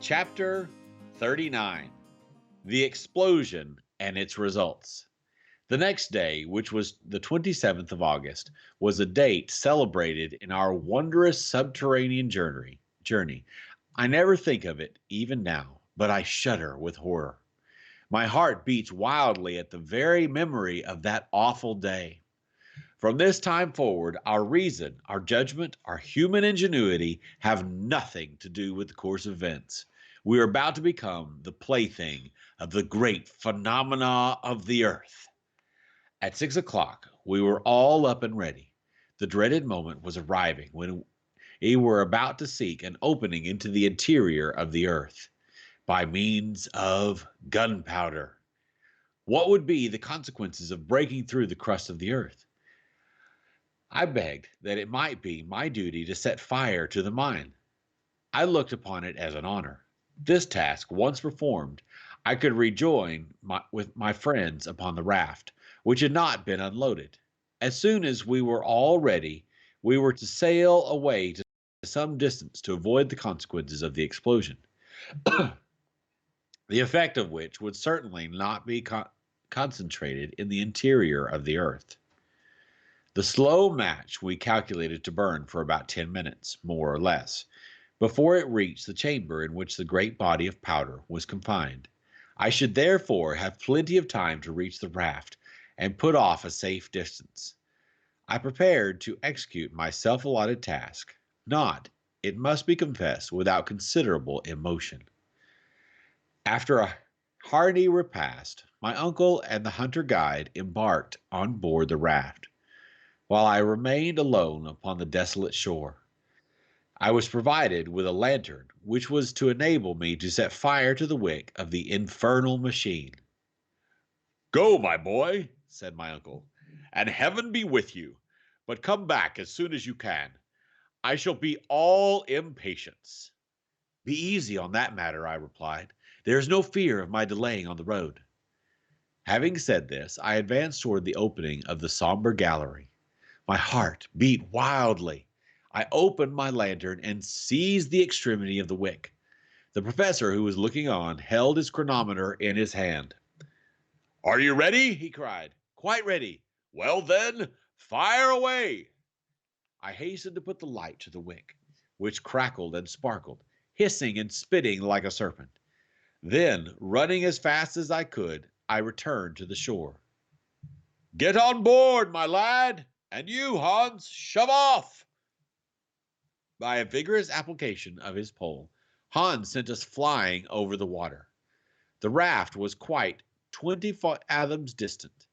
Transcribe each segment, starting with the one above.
Chapter 39: The Explosion and Its Results. The next day, which was the 27th of August, was a date celebrated in our wondrous subterranean journey. I never think of it, even now, but I shudder with horror. My heart beats wildly at the very memory of that awful day. From this time forward, our reason, our judgment, our human ingenuity have nothing to do with the course of events. We are about to become the plaything of the great phenomena of the earth. At 6 o'clock, we were all up and ready. The dreaded moment was arriving when we were about to seek an opening into the interior of the earth by means of gunpowder. What would be the consequences of breaking through the crust of the earth? I begged that it might be my duty to set fire to the mine. I looked upon it as an honor. This task once performed, I could rejoin with my friends upon the raft, which had not been unloaded. As soon as we were all ready, we were to sail away to some distance to avoid the consequences of the explosion, the effect of which would certainly not be concentrated in the interior of the earth. The slow match we calculated to burn for about 10 minutes, more or less, before it reached the chamber in which the great body of powder was confined. I should therefore have plenty of time to reach the raft and put off a safe distance. I prepared to execute my self-allotted task, not, it must be confessed, without considerable emotion. After a hearty repast, my uncle and the hunter guide embarked on board the raft, while I remained alone upon the desolate shore. I was provided with a lantern, which was to enable me to set fire to the wick of the infernal machine. "Go, my boy," said my uncle, "and heaven be with you. But come back as soon as you can. I shall be all impatience." "Be easy on that matter," I replied. "There is no fear of my delaying on the road." Having said this, I advanced toward the opening of the somber gallery. My heart beat wildly. I opened my lantern and seized the extremity of the wick. The professor, who was looking on, held his chronometer in his hand. "Are you ready?" he cried. "Quite ready." "Well, then, fire away." I hastened to put the light to the wick, which crackled and sparkled, hissing and spitting like a serpent. Then, running as fast as I could, I returned to the shore. "Get on board, my lad! And you, Hans, shove off!" By a vigorous application of his pole, Hans sent us flying over the water. The raft was quite 20 fathoms distant.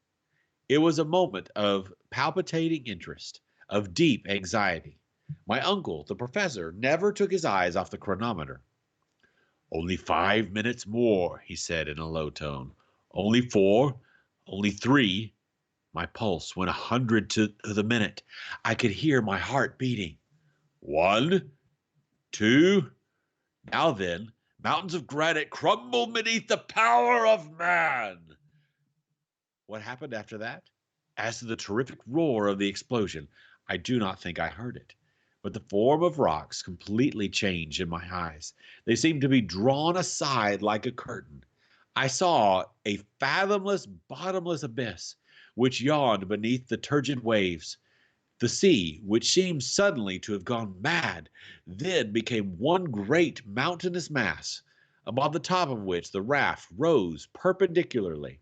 It was a moment of palpitating interest, of deep anxiety. My uncle, the professor, never took his eyes off the chronometer. "Only 5 minutes more," he said in a low tone. "Only 4, only 3." My pulse went 100 to the minute. I could hear my heart beating. 1, 2. Now then, mountains of granite crumble beneath the power of man. What happened after that? As to the terrific roar of the explosion, I do not think I heard it. But the form of rocks completely changed in my eyes. They seemed to be drawn aside like a curtain. I saw a fathomless, bottomless abyss, which yawned beneath the turgid waves. The sea, which seemed suddenly to have gone mad, then became one great mountainous mass, above the top of which the raft rose perpendicularly.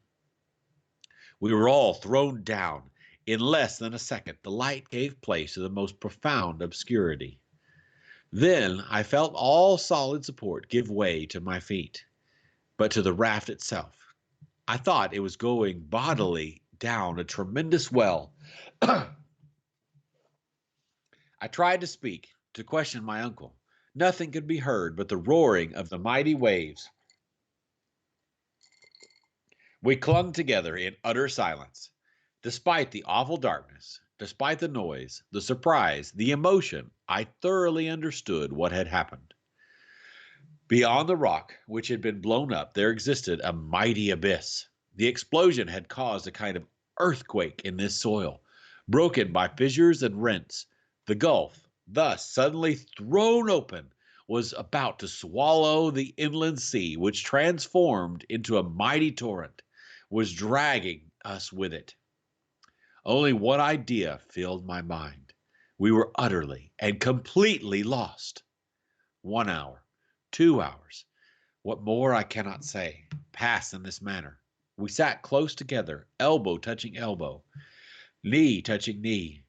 We were all thrown down. In less than a second, the light gave place to the most profound obscurity. Then I felt all solid support give way to my feet, but to the raft itself. I thought it was going bodily down a tremendous well. I tried to speak, to question my uncle. Nothing could be heard but the roaring of the mighty waves. We clung together in utter silence. Despite the awful darkness, despite the noise, the surprise, the emotion, I thoroughly understood what had happened. Beyond the rock which had been blown up, there existed a mighty abyss. The explosion had caused a kind of earthquake in this soil, broken by fissures and rents. The gulf, thus suddenly thrown open, was about to swallow the inland sea, which transformed into a mighty torrent, was dragging us with it. Only one idea filled my mind. We were utterly and completely lost. 1 hour, 2 hours, what more I cannot say, passed in this manner. We sat close together, elbow touching elbow, knee touching knee.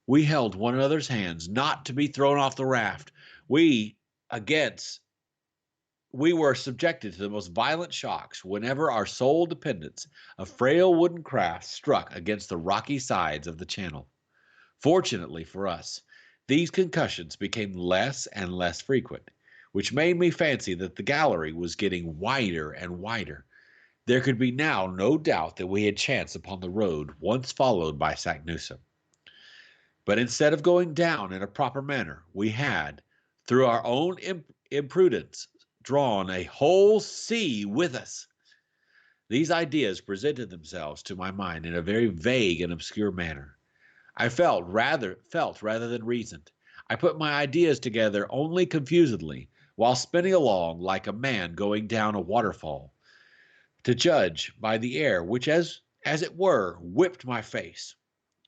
We held one another's hands, not to be thrown off the raft. Against we were subjected to the most violent shocks whenever our sole dependence, a frail wooden craft, struck against the rocky sides of the channel. Fortunately for us, these concussions became less and less frequent, which made me fancy that the gallery was getting wider and wider. There could be now no doubt that we had chanced upon the road once followed by Saknussemm. But instead of going down in a proper manner, we had, through our own imprudence, drawn a whole sea with us. These ideas presented themselves to my mind in a very vague and obscure manner. I felt rather than reasoned. I put my ideas together only confusedly, while spinning along like a man going down a waterfall, to judge by the air which, as it were, whipped my face.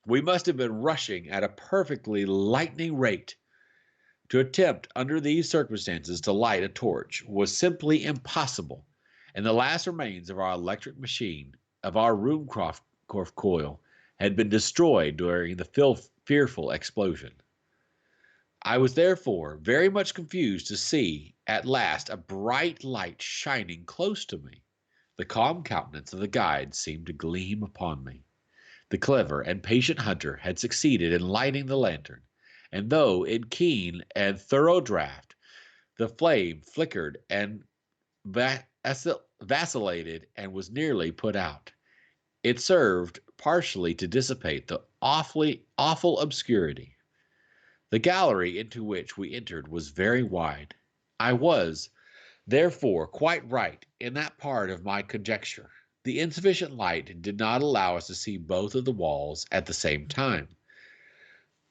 We must have been rushing at a perfectly lightning rate. To attempt under these circumstances to light a torch was simply impossible, and the last remains of our electric machine, of our Ruhmkorff coil, had been destroyed during the fearful explosion. I was therefore very much confused to see at last a bright light shining close to me. The calm countenance of the guide seemed to gleam upon me. The clever and patient hunter had succeeded in lighting the lantern, and though in keen and thorough draught, the flame flickered and vacillated and was nearly put out, it served partially to dissipate the awful obscurity. The gallery into which we entered was very wide. I was, therefore, quite right in that part of my conjecture. The insufficient light did not allow us to see both of the walls at the same time.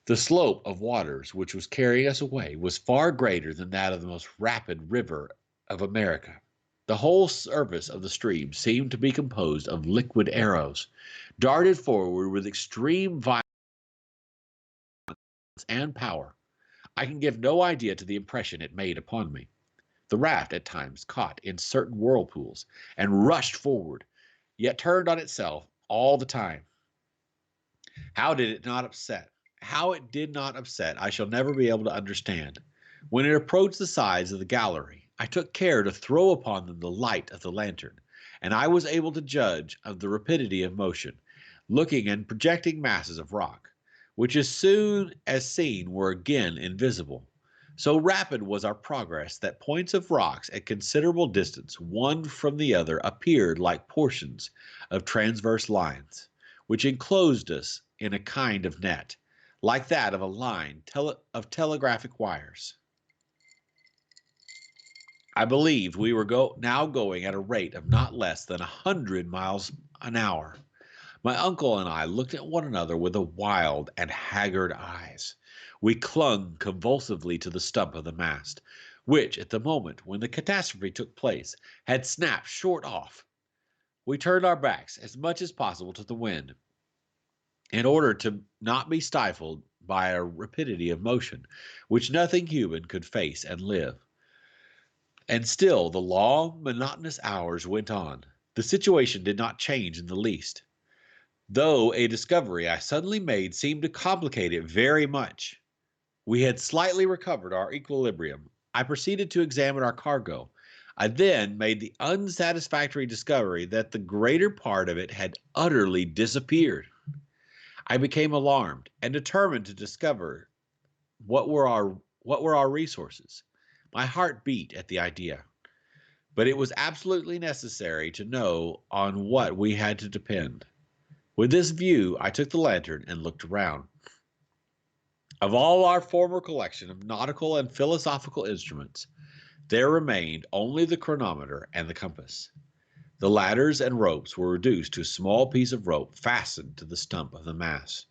The slope of waters which was carrying us away was far greater than that of the most rapid river of America. The whole surface of the stream seemed to be composed of liquid arrows, darted forward with extreme violence and power. I can give no idea to the impression it made upon me. The raft at times caught in certain whirlpools and rushed forward, yet turned on itself all the time. How it did not upset, I shall never be able to understand. When it approached the sides of the gallery, I took care to throw upon them the light of the lantern, and I was able to judge of the rapidity of motion, looking and projecting masses of rock, which as soon as seen were again invisible. So rapid was our progress that points of rocks at considerable distance one from the other appeared like portions of transverse lines, which enclosed us in a kind of net, like that of a line of telegraphic wires. I believed we were now going at a rate of not less than 100 miles an hour. My uncle and I looked at one another with wild and haggard eyes. We clung convulsively to the stump of the mast, which, at the moment when the catastrophe took place, had snapped short off. We turned our backs as much as possible to the wind, in order to not be stifled by a rapidity of motion which nothing human could face and live. And still the long, monotonous hours went on. The situation did not change in the least, though a discovery I suddenly made seemed to complicate it very much. We had slightly recovered our equilibrium. I proceeded to examine our cargo. I then made the unsatisfactory discovery that the greater part of it had utterly disappeared. I became alarmed and determined to discover what were our resources. My heart beat at the idea, but it was absolutely necessary to know on what we had to depend. With this view, I took the lantern and looked around. Of all our former collection of nautical and philosophical instruments, there remained only the chronometer and the compass. The ladders and ropes were reduced to a small piece of rope fastened to the stump of the mast.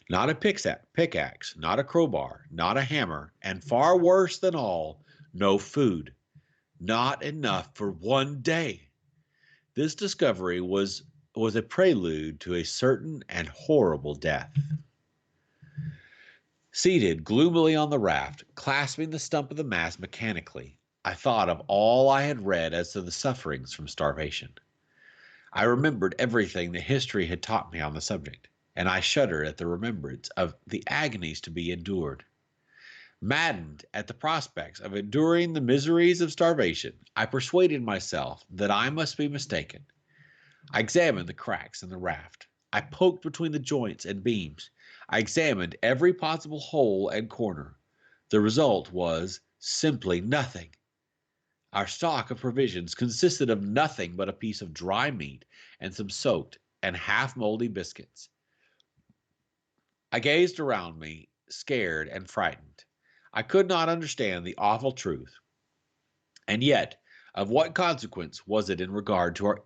Not a pickaxe, not a crowbar, not a hammer, and far worse than all, no food, not enough for one day. This discovery was a prelude to a certain and horrible death. Seated gloomily on the raft, clasping the stump of the mast mechanically, I thought of all I had read as to the sufferings from starvation. I remembered everything that history had taught me on the subject, and I shuddered at the remembrance of the agonies to be endured. Maddened at the prospects of enduring the miseries of starvation, I persuaded myself that I must be mistaken. I examined the cracks in the raft. I poked between the joints and beams. I examined every possible hole and corner. The result was simply nothing. Our stock of provisions consisted of nothing but a piece of dry meat and some soaked and half moldy biscuits. I gazed around me, scared and frightened. I could not understand the awful truth. And yet, of what consequence was it in regard to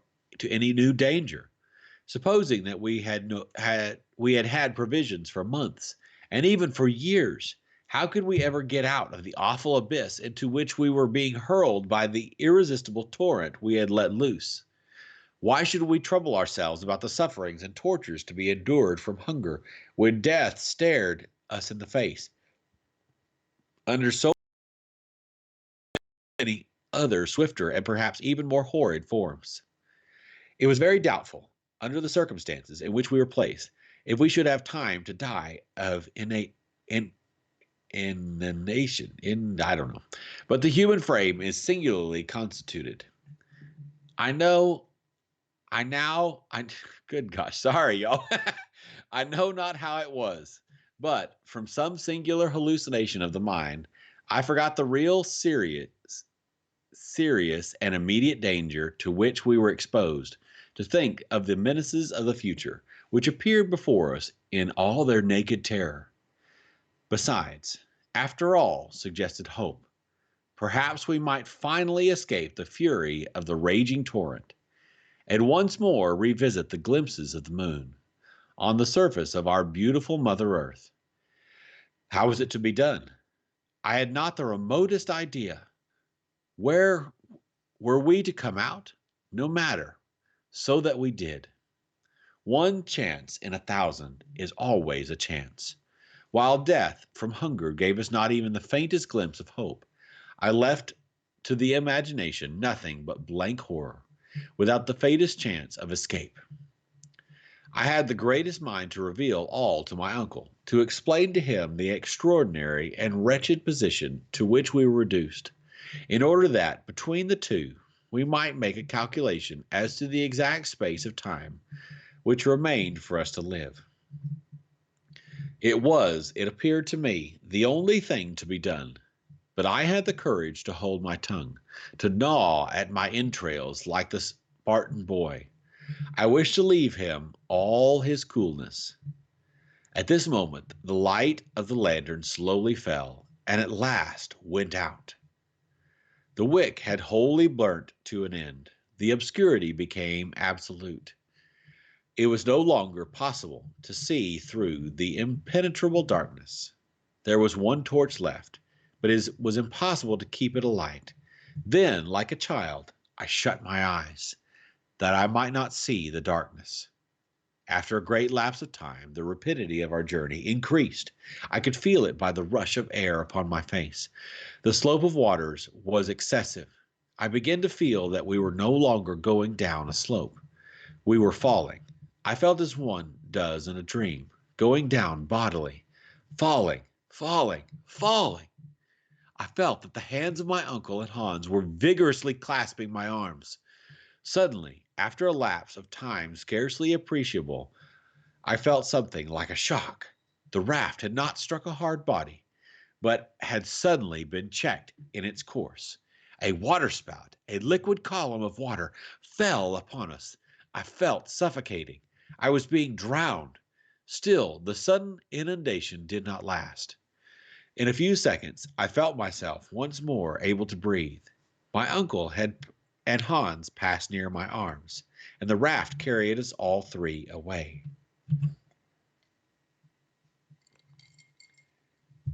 any new danger? Supposing that we had had provisions for months, and even for years, how could we ever get out of the awful abyss into which we were being hurled by the irresistible torrent we had let loose? Why should we trouble ourselves about the sufferings and tortures to be endured from hunger when death stared us in the face under so many other swifter and perhaps even more horrid forms? It was very doubtful, under the circumstances in which we were placed, if we should have time to die of inanition. I don't know. But the human frame is singularly constituted. I know, good gosh, sorry, y'all. I know not how it was, but from some singular hallucination of the mind, I forgot the real serious and immediate danger to which we were exposed, to think of the menaces of the future, which appeared before us in all their naked terror. Besides, after all, suggested hope, perhaps we might finally escape the fury of the raging torrent, and once more revisit the glimpses of the moon on the surface of our beautiful Mother Earth. How was it to be done? I had not the remotest idea. Where were we to come out? No matter, so that we did. One chance in 1,000 is always a chance. While death from hunger gave us not even the faintest glimpse of hope, I left to the imagination nothing but blank horror, without the faintest chance of escape. I had the greatest mind to reveal all to my uncle, to explain to him the extraordinary and wretched position to which we were reduced, in order that, between the two, we might make a calculation as to the exact space of time which remained for us to live. It appeared to me, the only thing to be done. But I had the courage to hold my tongue, to gnaw at my entrails like the Spartan boy. I wished to leave him all his coolness. At this moment, the light of the lantern slowly fell, and at last went out. The wick had wholly burnt to an end. The obscurity became absolute. It was no longer possible to see through the impenetrable darkness. There was one torch left, but it was impossible to keep it alight. Then, like a child, I shut my eyes, that I might not see the darkness. After a great lapse of time, the rapidity of our journey increased. I could feel it by the rush of air upon my face. The slope of waters was excessive. I began to feel that we were no longer going down a slope. We were falling. I felt as one does in a dream, going down bodily, falling, falling, falling. I felt that the hands of my uncle and Hans were vigorously clasping my arms. Suddenly, after a lapse of time scarcely appreciable, I felt something like a shock. The raft had not struck a hard body, but had suddenly been checked in its course. A waterspout, a liquid column of water, fell upon us. I felt suffocating. I was being drowned. Still, the sudden inundation did not last. In a few seconds, I felt myself once more able to breathe. My uncle and Hans passed near my arms, and the raft carried us all three away.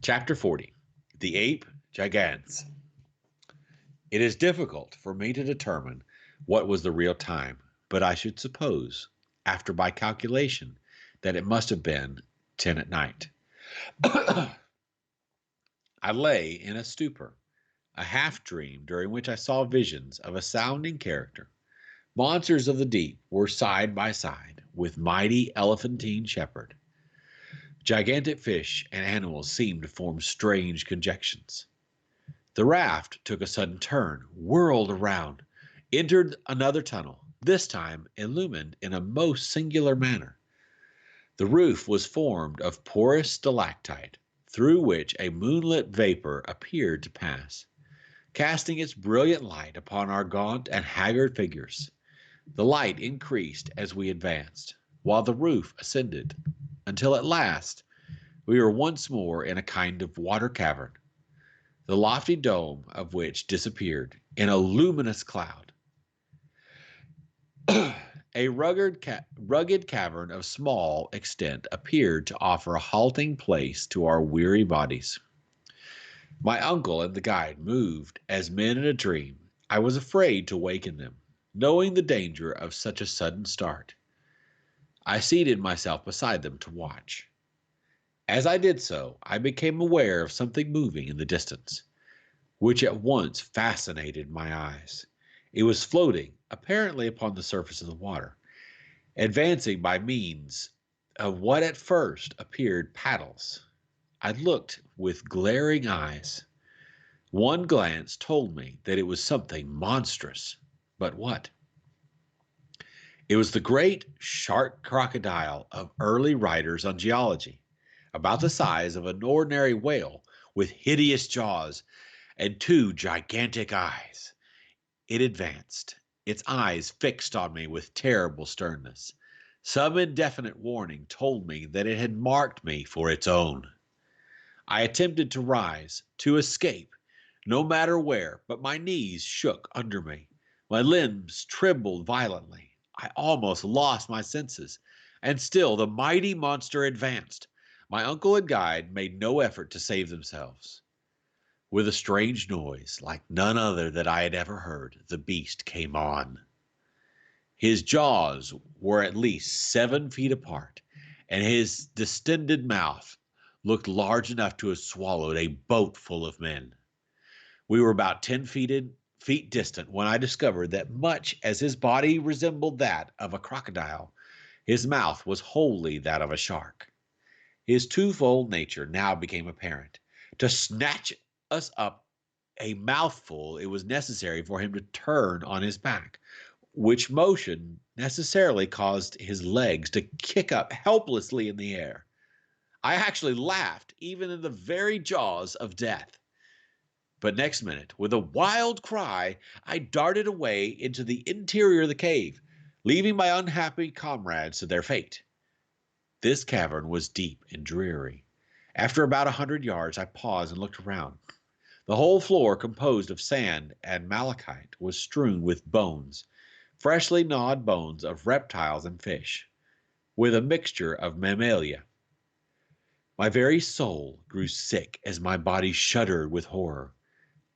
Chapter 40. The Ape Gigans. It is difficult for me to determine what was the real time, but I should suppose, after my calculation, that it must have been 10 at night. I lay in a stupor, a half dream during which I saw visions of a sounding character. Monsters of the deep were side by side with mighty elephantine shepherd. Gigantic fish and animals seemed to form strange conjunctions. The raft took a sudden turn, whirled around, entered another tunnel, this time illumined in a most singular manner. The roof was formed of porous stalactite, through which a moonlit vapor appeared to pass, casting its brilliant light upon our gaunt and haggard figures. The light increased as we advanced, while the roof ascended, until at last we were once more in a kind of water cavern, the lofty dome of which disappeared in a luminous cloud. A rugged cavern of small extent appeared to offer a halting place to our weary bodies. My uncle and the guide moved as men in a dream. I was afraid to waken them, knowing the danger of such a sudden start. I seated myself beside them to watch. As I did so, I became aware of something moving in the distance, which at once fascinated my eyes. It was floating, apparently upon the surface of the water, advancing by means of what at first appeared paddles. I looked with glaring eyes. One glance told me that it was something monstrous. But what? It was the great shark crocodile of early writers on geology, about the size of an ordinary whale, with hideous jaws and two gigantic eyes. It advanced, its eyes fixed on me with terrible sternness. Some indefinite warning told me that it had marked me for its own. I attempted to rise, to escape, no matter where, but my knees shook under me. My limbs trembled violently. I almost lost my senses. And still the mighty monster advanced. My uncle and guide made no effort to save themselves. With a strange noise, like none other that I had ever heard, the beast came on. His jaws were at least 7 feet apart, and his distended mouth looked large enough to have swallowed a boat full of men. We were about 10 feet distant when I discovered that much as his body resembled that of a crocodile, his mouth was wholly that of a shark. His twofold nature now became apparent. To snatch us up a mouthful, it was necessary for him to turn on his back, which motion necessarily caused his legs to kick up helplessly in the air. I actually laughed, even in the very jaws of death. But next minute, with a wild cry, I darted away into the interior of the cave, leaving my unhappy comrades to their fate. This cavern was deep and dreary. After about 100 yards, I paused and looked around. The whole floor, composed of sand and malachite, was strewn with bones, freshly gnawed bones of reptiles and fish, with a mixture of mammalia. My very soul grew sick as my body shuddered with horror.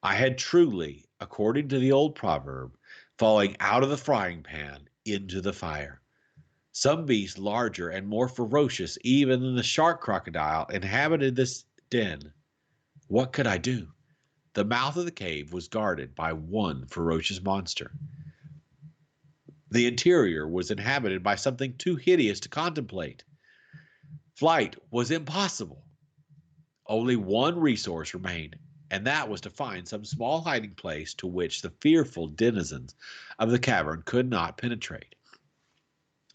I had truly, according to the old proverb, falling out of the frying pan into the fire. Some beast larger and more ferocious even than the shark crocodile inhabited this den. What could I do? The mouth of the cave was guarded by one ferocious monster. The interior was inhabited by something too hideous to contemplate. Flight was impossible. Only one resource remained, and that was to find some small hiding place to which the fearful denizens of the cavern could not penetrate.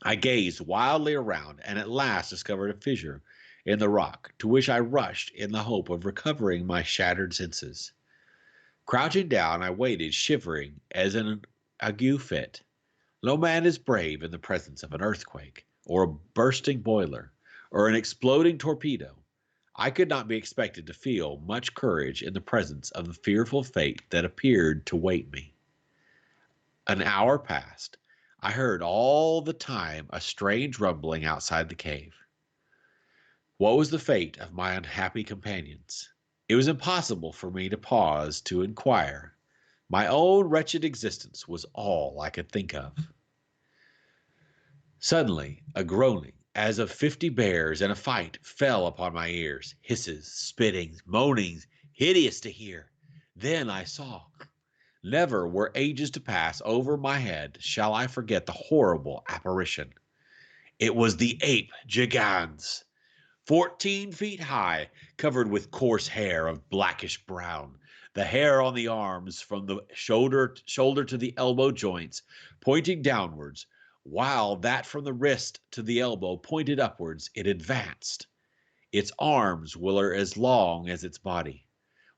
I gazed wildly around and at last discovered a fissure in the rock, to which I rushed in the hope of recovering my shattered senses. Crouching down, I waited, shivering as in an ague fit. No man is brave in the presence of an earthquake, or a bursting boiler, or an exploding torpedo. I could not be expected to feel much courage in the presence of the fearful fate that appeared to wait me. An hour passed. I heard all the time a strange rumbling outside the cave. What was the fate of my unhappy companions? It was impossible for me to pause to inquire. My own wretched existence was all I could think of. Suddenly, a groaning, as of 50 bears in a fight, fell upon my ears. Hisses, spittings, moanings, hideous to hear. Then I saw. Never were ages to pass over my head shall I forget the horrible apparition. It was the ape Gigans, 14 feet high, covered with coarse hair of blackish brown. The hair on the arms from the shoulder to the elbow joints pointing downwards, while that from the wrist to the elbow pointed upwards. It advanced. Its arms were as long as its body.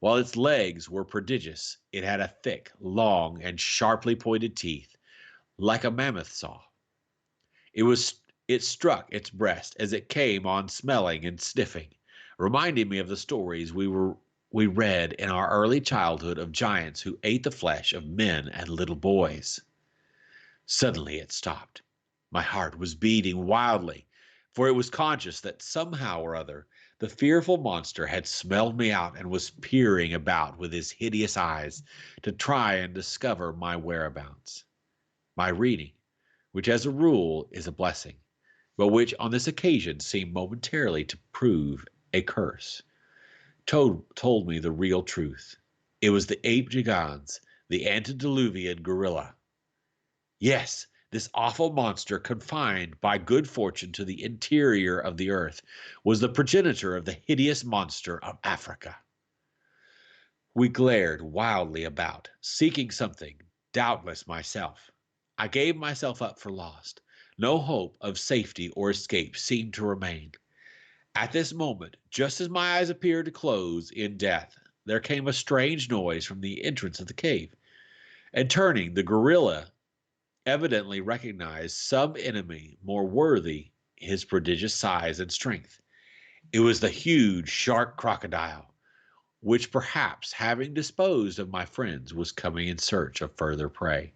While its legs were prodigious, it had a thick, long, and sharply pointed teeth, like a mammoth saw. It struck its breast as it came on, smelling and sniffing, reminding me of the stories we read in our early childhood of giants who ate the flesh of men and little boys. Suddenly it stopped. My heart was beating wildly, for it was conscious that somehow or other the fearful monster had smelled me out and was peering about with his hideous eyes to try and discover my whereabouts. My reading, which as a rule is a blessing, but which on this occasion seemed momentarily to prove a curse, told me the real truth. It was the ape gigans, the antediluvian gorilla. Yes, this awful monster, confined by good fortune to the interior of the earth, was the progenitor of the hideous monster of Africa. We glared wildly about, seeking something, doubtless myself. I gave myself up for lost. No hope of safety or escape seemed to remain. At this moment, just as my eyes appeared to close in death, there came a strange noise from the entrance of the cave, and turning, the gorilla evidently recognized some enemy more worthy his prodigious size and strength. It was the huge shark crocodile, which perhaps, having disposed of my friends, was coming in search of further prey.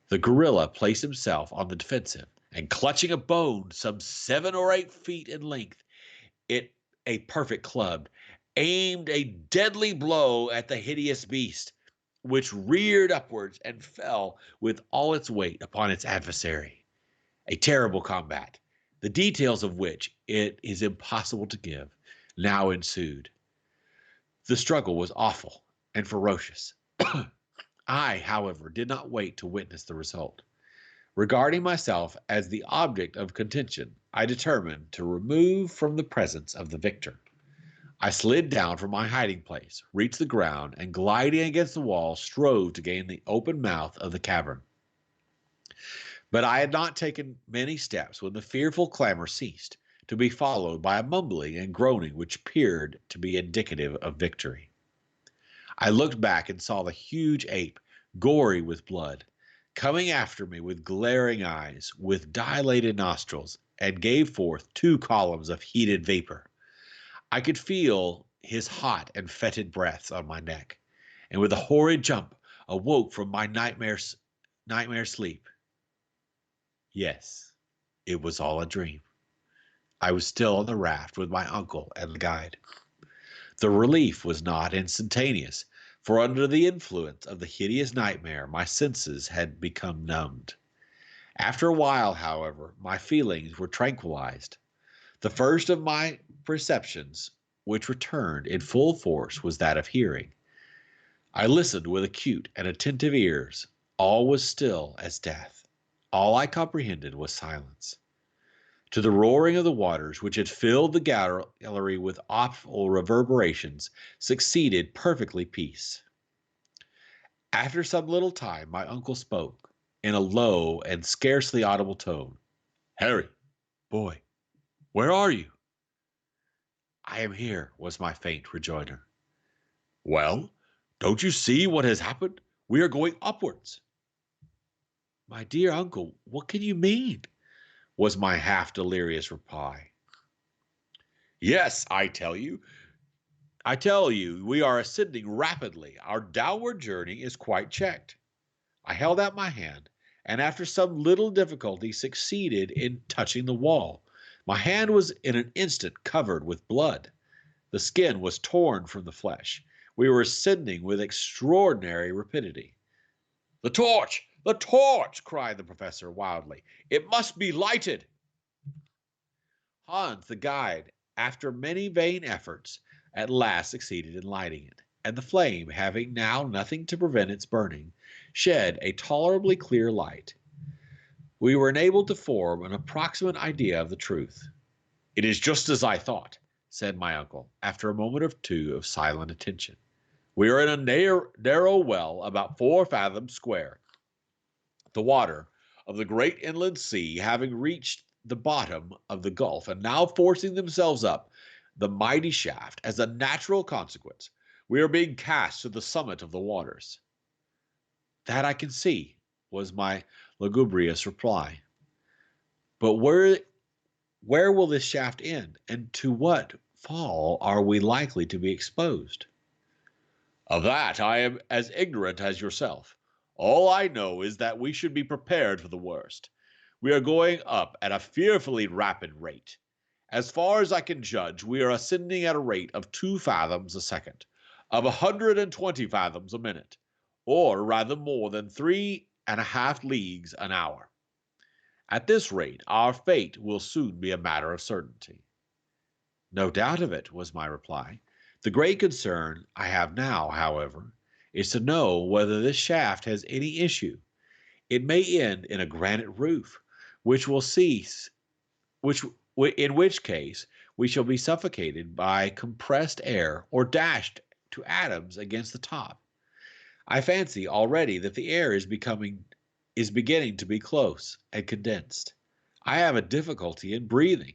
The gorilla placed himself on the defensive, and clutching a bone some 7 or 8 feet in length, it a perfect club, aimed a deadly blow at the hideous beast, which reared upwards and fell with all its weight upon its adversary. A terrible combat, the details of which it is impossible to give, now ensued. The struggle was awful and ferocious. I, however, did not wait to witness the result. Regarding myself as the object of contention, I determined to remove from the presence of the victor. I slid down from my hiding place, reached the ground, and gliding against the wall, strove to gain the open mouth of the cavern. But I had not taken many steps when the fearful clamor ceased, to be followed by a mumbling and groaning which appeared to be indicative of victory. I looked back and saw the huge ape, gory with blood, coming after me with glaring eyes, with dilated nostrils, and gave forth 2 columns of heated vapor. I could feel his hot and fetid breaths on my neck, and with a horrid jump awoke from my nightmare sleep. Yes, it was all a dream. I was still on the raft with my uncle and the guide. The relief was not instantaneous, for under the influence of the hideous nightmare my senses had become numbed. After a while, however, my feelings were tranquilized. The first of my perceptions which returned in full force was that of hearing. I listened with acute and attentive ears. All was still as death. All I comprehended was silence. To the roaring of the waters, which had filled the gallery with awful reverberations, succeeded perfectly peace. After some little time, my uncle spoke, in a low and scarcely audible tone. "Harry, boy, where are you?" "I am here," was my faint rejoinder. "Well, don't you see what has happened? We are going upwards." "My dear uncle, what can you mean?" was my half delirious reply. "Yes, I tell you, we are ascending rapidly. Our downward journey is quite checked." I held out my hand, and after some little difficulty succeeded in touching the wall. My hand was in an instant covered with blood. The skin was torn from the flesh, We were ascending with extraordinary rapidity. "The torch! The torch!" cried the professor wildly. "It must be lighted!" Hans, the guide, after many vain efforts, at last succeeded in lighting it, and the flame, having now nothing to prevent its burning, shed a tolerably clear light. We were enabled to form an approximate idea of the truth. "It is just as I thought," said my uncle, after a moment or two of silent attention. "We are in a narrow well about 4 fathoms square. The water of the great inland sea having reached the bottom of the gulf and now forcing themselves up the mighty shaft, as a natural consequence, we are being cast to the summit of the waters." "That I can see," was my lugubrious reply. "But where will this shaft end, and to what fall are we likely to be exposed?" "Of that I am as ignorant as yourself. All I know is that we should be prepared for the worst. We are going up at a fearfully rapid rate. As far as I can judge, we are ascending at a rate of 2 fathoms a second, of 120 fathoms a minute, or rather more than 3½ leagues an hour. At this rate, our fate will soon be a matter of certainty." "No doubt of it," was my reply. "The great concern I have now, however, is to know whether this shaft has any issue. It may end in a granite roof, which will cease, which in which case we shall be suffocated by compressed air or dashed to atoms against the top. I fancy already that the air is beginning to be close and condensed. I have a difficulty in breathing.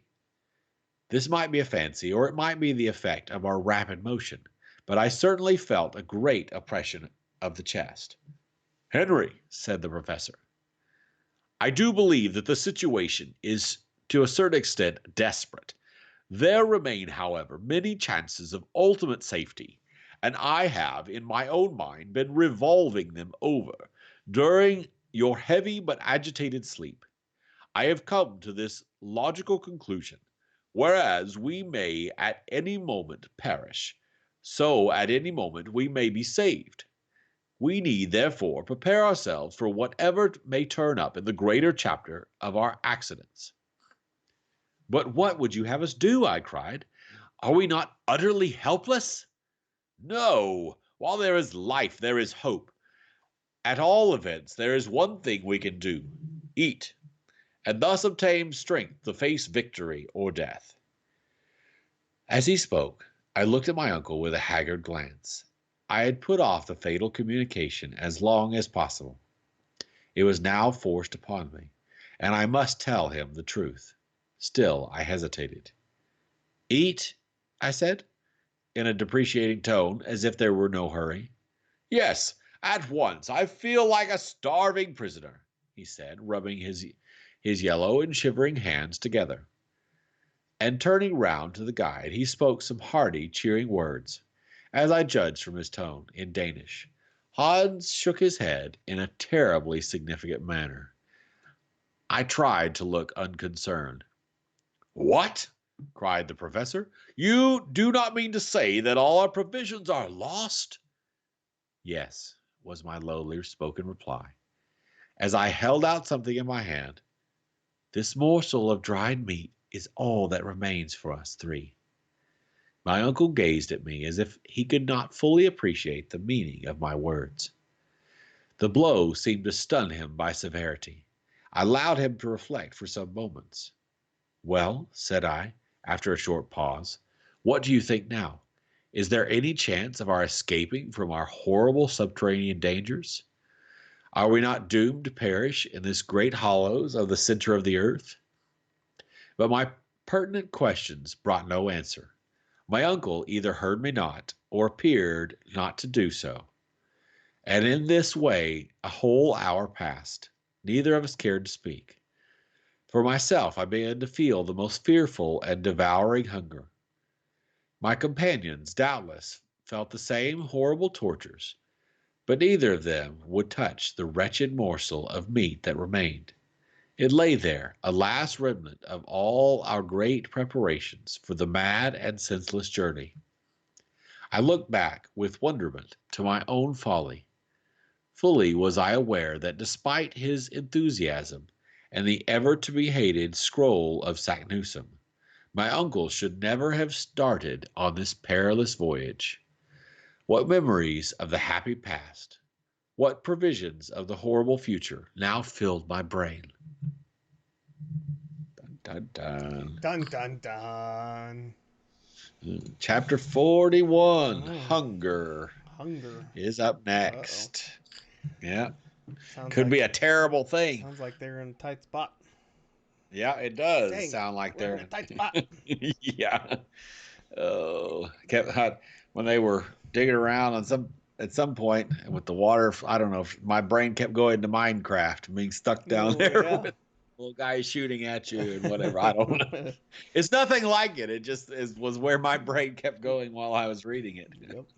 This might be a fancy, or it might be the effect of our rapid motion, but I certainly felt a great oppression of the chest." "Henry," said the professor, "I do believe that the situation is to a certain extent desperate. There remain, however, many chances of ultimate safety, and I have in my own mind been revolving them over during your heavy but agitated sleep. I have come to this logical conclusion: whereas we may at any moment perish, so at any moment we may be saved. We need, therefore, prepare ourselves for whatever may turn up in the greater chapter of our accidents." "But what would you have us do?" I cried. "Are we not utterly helpless?" "No! While there is life, there is hope. At all events, there is one thing we can do: eat, and thus obtain strength to face victory or death." As he spoke, I looked at my uncle with a haggard glance. I had put off the fatal communication as long as possible. It was now forced upon me, and I must tell him the truth. Still I hesitated. "Eat?" I said, in a deprecating tone, as if there were no hurry. "Yes, at once. I feel like a starving prisoner," he said, rubbing his yellow and shivering hands together. And turning round to the guide, he spoke some hearty, cheering words, as I judged from his tone, in Danish. Hans shook his head in a terribly significant manner. I tried to look unconcerned. "What?" cried the professor. "You do not mean to say that all our provisions are lost?" "Yes," was my lowly spoken reply, as I held out something in my hand. "This morsel of dried meat is all that remains for us 3." My uncle gazed at me as if he could not fully appreciate the meaning of my words. The blow seemed to stun him by severity. I allowed him to reflect for some moments. "Well," said I, after a short pause, "what do you think now? Is there any chance of our escaping from our horrible subterranean dangers? Are we not doomed to perish in this great hollows of the center of the earth?" But my pertinent questions brought no answer. My uncle either heard me not, or appeared not to do so. And in this way a whole hour passed. Neither of us cared to speak. For myself, I began to feel the most fearful and devouring hunger. My companions, doubtless, felt the same horrible tortures, but neither of them would touch the wretched morsel of meat that remained. It lay there, a last remnant of all our great preparations for the mad and senseless journey. I looked back with wonderment to my own folly. Fully was I aware that despite his enthusiasm and the ever to be hated scroll of Saknussemm, my uncle should never have started on this perilous voyage. What memories of the happy past, what previsions of the horrible future now filled my brain. Dun, dun, Dun dun dun. dun. Chapter 41, Oh, Hunger, hunger. is up Uh-oh. next. Yeah, Sounds could like be a terrible thing. they're in a tight spot. Yeah, it does Dang, sound like we're in they're a tight spot. yeah. Oh, when they were digging around on some at some point with the water. I don't know if my brain kept going to Minecraft, being stuck down Oh there yeah. with little guys shooting at you and whatever. I don't know. It's nothing like it. It just was where my brain kept going while I was reading it. Yep.